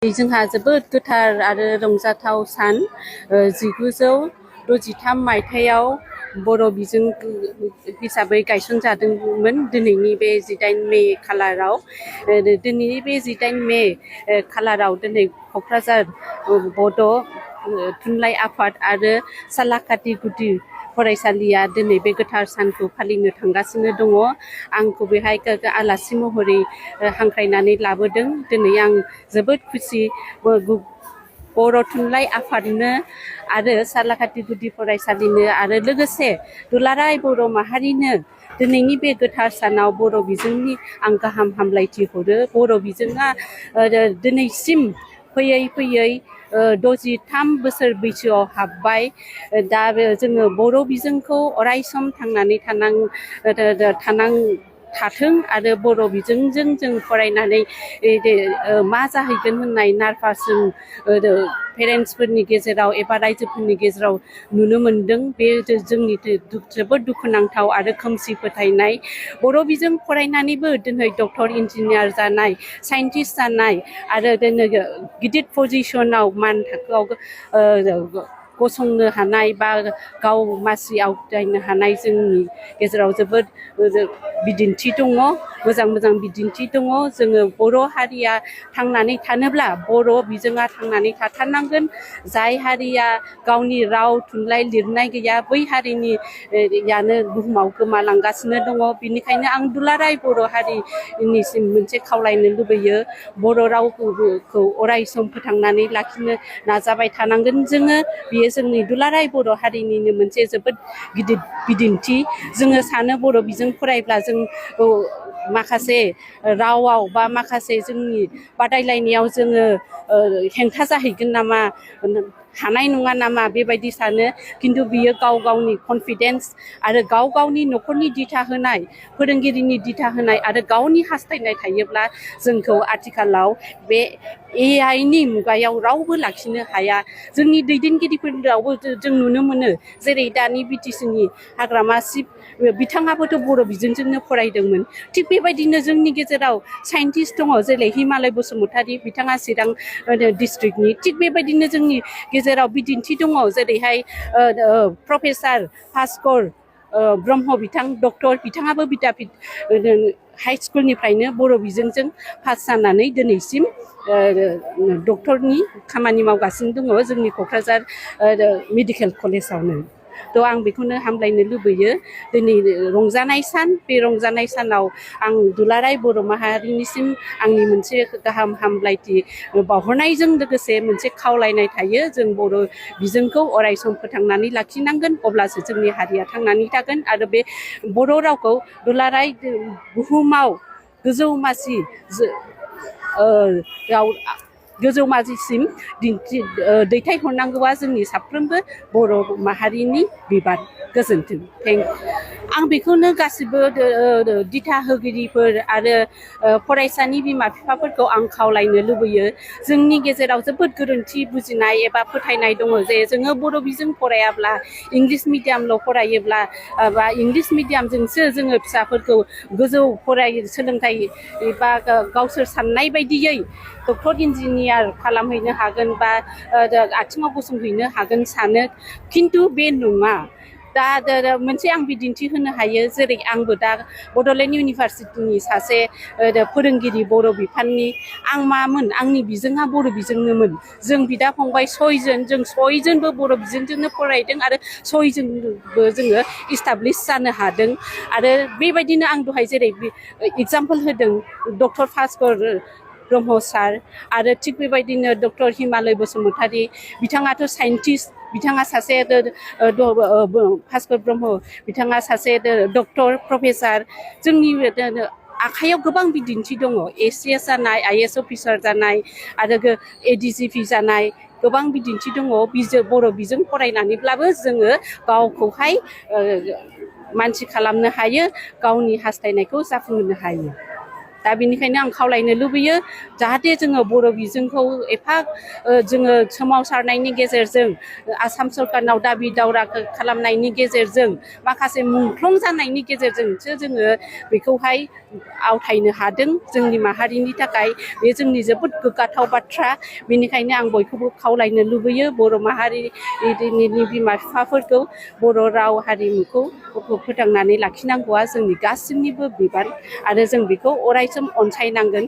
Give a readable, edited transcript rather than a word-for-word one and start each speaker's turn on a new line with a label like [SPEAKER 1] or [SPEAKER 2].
[SPEAKER 1] जोंहा जोबोद गोथार आरो रंजाथाव सान 1963 मायथाइयाव बर' बिजों हिसाबै गायसनजादोंमोन दिनैनि बे 18 मे खालाराव दिनैनि बे 18 मे खालाराव दिनै क'क्राझार बड' थुनलाइ आफाद आरो सालाकाथि गुदि फरायसालिया दिनै बे गोथार सानखौ फालिनो थांगासिनो दङ। आंखौ बेहाय आलासि महरै हांख्रायनानै लाबोदों। दिनै आं जोबोद खुसि बर' थुनलाइ आफादनो आरो सालाकाथि गुदि फरायसालिनो आरो लोगोसे दुलाराय बर' माहारिनो दिनैनि बे गोथार सानाव बर' बिजोंनि आं गाहाम हामलायथि हरो। बर' बिजोङा दिनैसिम फैयै फैयै 63 बोसोर बैसोआव हाबबाय। दा जोङो बर' बिजोंखौ अरायसम थांनानै थाथों आरो बर' बिजोंजों जों फरायनानै मा जाहैगोन होननाय नार्भास जों पेरेन्टसफोरनि गेजेराव एबा रायजोफोरनि गेजेराव नुनो मोनदों। बे जोंनि जोबोद दुखुनांथाव आरो खोमसि फोथायनाय। बर' बिजों फरायनानैबो दिनै डक्टर इन्जिनियार जानाय, साइन्टिस्ट जानाय आरो दिनै गिदिर पजिसनाव मान थाखोआव गसंनो हानाय बा गाव मासि आवग्रिनो हानाय जोंनि गेजेराव जोबोद बिदिन्थि दङ, मोजां मोजां बिदिन्थि दङ। जोङो बर' हारिया थांनानै थानोब्ला बर' बिजोङा थांनानै थाथारनांगोन। जाय हारिया गावनि राव थुनलाइ लिरनाय गैया बै हारिनियानो बुहुमाव गोमालांगासिनो दङ। बेनिखायनो आं दुलाराय बर' हारिनिसिम मोनसे खावलायनो लुबैयो, बर' रावखौ अराय सम फोथांनानै लाखिनो नाजाबाय थानांगोन जोङो। बेयो जोंनि दुलाराय बर' हारिनिनो मोनसे जोबोद गिदिर बिदिन्थि। जोङो सानो बर' बिजों फरायब्ला जों माखासे रावाव बा माखासे जोंनि बादायलायनायाव जोङो हेंथा जाहैगोन नामा, हानाय नङा नामा बेबायदि सानो। खिन्थु बियो गाव गावनि कनफिडेन्स आरो गाव गावनि न'खरनि दिथा होनाय, फोरोंगिरिनि दिथा होनाय आरो गावनि हास्थायनाय थायोब्ला जोंखौ आथिखालाव बे AI नि मुगायाव रावबो लाखिनो हाया। जोंनि दैदेनगिरिफोरावबो जों नुनो मोनो, जेरै दानि BTC नि हाग्रामा सिब बिथाङाबोथ' बर' बिजोंजोंनो फरायदोंमोन। थिग बेबायदिनो जोंनि गेजेराव साइन्टिस्ट दङ, जेरै हिमालय बसुमतारी, बिथाङा चिरां डिस्ट्रिक्टनि। थिग बेबायदिनो जोंनि गेजेराव बिदिन्थि दङ, जेरैहाय प्रफेसार भास्कर ब्रह्म बिथां डक्टर, बिथाङाबो बिद्यापिट हाइ स्कुलनिफ्रायनो बर' बिजोंजों पास जानानै दिनैसिम डक्टरनि खामानि मावगासिनो दङ जोंनि क'क्राझार मेडिकेल कलेजावनो। थ' आं बेखौनो हामलायनो लुबैयो। दिनै रंजानाय सान, बे रंजानाय सानाव आं दुलाराय बर' माहारिनिसिम आंनि मोनसे गाहाम हामलायथि बावहरनायजों लोगोसे मोनसे खावलायनाय थायो, जों बर' बिजोंखौ अराय सम फोथांनानै लाखिनांगोन, अब्लासो जोंनि हारिया थांनानै थागोन आरो बे बर' रावखौ दुलाराय बुहुमाव गोजौ मासि गोजौ मासिसिम दैथायहरनांगौआ जोंनि साफ्रोमबो बर' माहारिनि बिबान। गोजोन्थों। आं बेखौनो गासिबो दिथा होगिरिफोर आरो फरायसानि बिमा बिफाफोरखौ आं खावलायनो लुबैयो। जोंनि गेजेराव जोबोद गोरोन्थि बुजिनाय एबा फोथायनाय दङ जे जोङो बर' बिजों फरायाब्ला, इंलिस मिडियामल' फरायोब्ला बा इंलिस मिडियामजोंसो जोङो फिसाफोरखौ गोजौ सोलोंथाइ बा गावसोर साननाय बायदियै डक्टर इन्जिनियार खालामहैनो हागोन बा आथिङाव गसंहैनो हागोन सानो। खिन्थु बे नङा। दा मोनसे आं बिदिन्थि होनो हायो, जेरै आंबो दा बड'लेण्ड इउनिभारसिटिनि सासे फोरोंगिरि बर' बिफाननि। आं मामोन, आंनि बिजोङा बर' बिजोंनोमोन। जों बिदा फंबाय 6 जन, जों 6 जनबो बर' बिजोंजोंनो फरायदों आरो 6 जनबो जोङो इस्टाब्लिस जानो हादों। आरो बेबायदिनो आं दहाय जेरै एगजामपोल होदों डक्टर भास्कर ब्रह्म सार, आरो थिग बेबायदिनो डक्टर हिमालय बसुमतारी, बिथाङाथ' साइन्टिस्ट, बिथाङा सासे भास्कर ब्रह्म, बिथाङा सासे डक्टर प्रफेसार। जोंनि आखाइयाव गोबां बिदिन्थि दङ, ACS जानाय, IAS अफिसार जानाय आरो ADGP जानाय गोबां बिदिन्थि दङ। बर' बिजों फरायनानैब्लाबो जोङो गावखौहाय मानसि खालामनो हायो, गावनि हास्थायनायखौ जाफुंहोनो हायो। दा बेनिखायनो आं खावलायनो लुबैयो जाहाथे जोङो बर' बिजोंखौ एफा जोङो सोमावसारनायनि गेजेरजों आसाम सरकारनाव दाबि दावरा खालामनायनि गेजेरजों माखासे मुंख्लं जानायनि गेजेरजोंसो जोङो बेखौहाय आवथायनो हादों जोंनि माहारिनि थाखाय बे जोंनि जोबोद गोग्गाथाव बाथ्रा बेनिखायनो आं बयखौबो खावलायनो लुबैयो बर' माहारिनि बिमा बिफाफोरखौ बर' राव हारिमुखौ फोथांनानै लाखिनांगौआ जोंनि गासिनिबो बिबान आरो जों बेखौ अरायसम अनसायनांगोन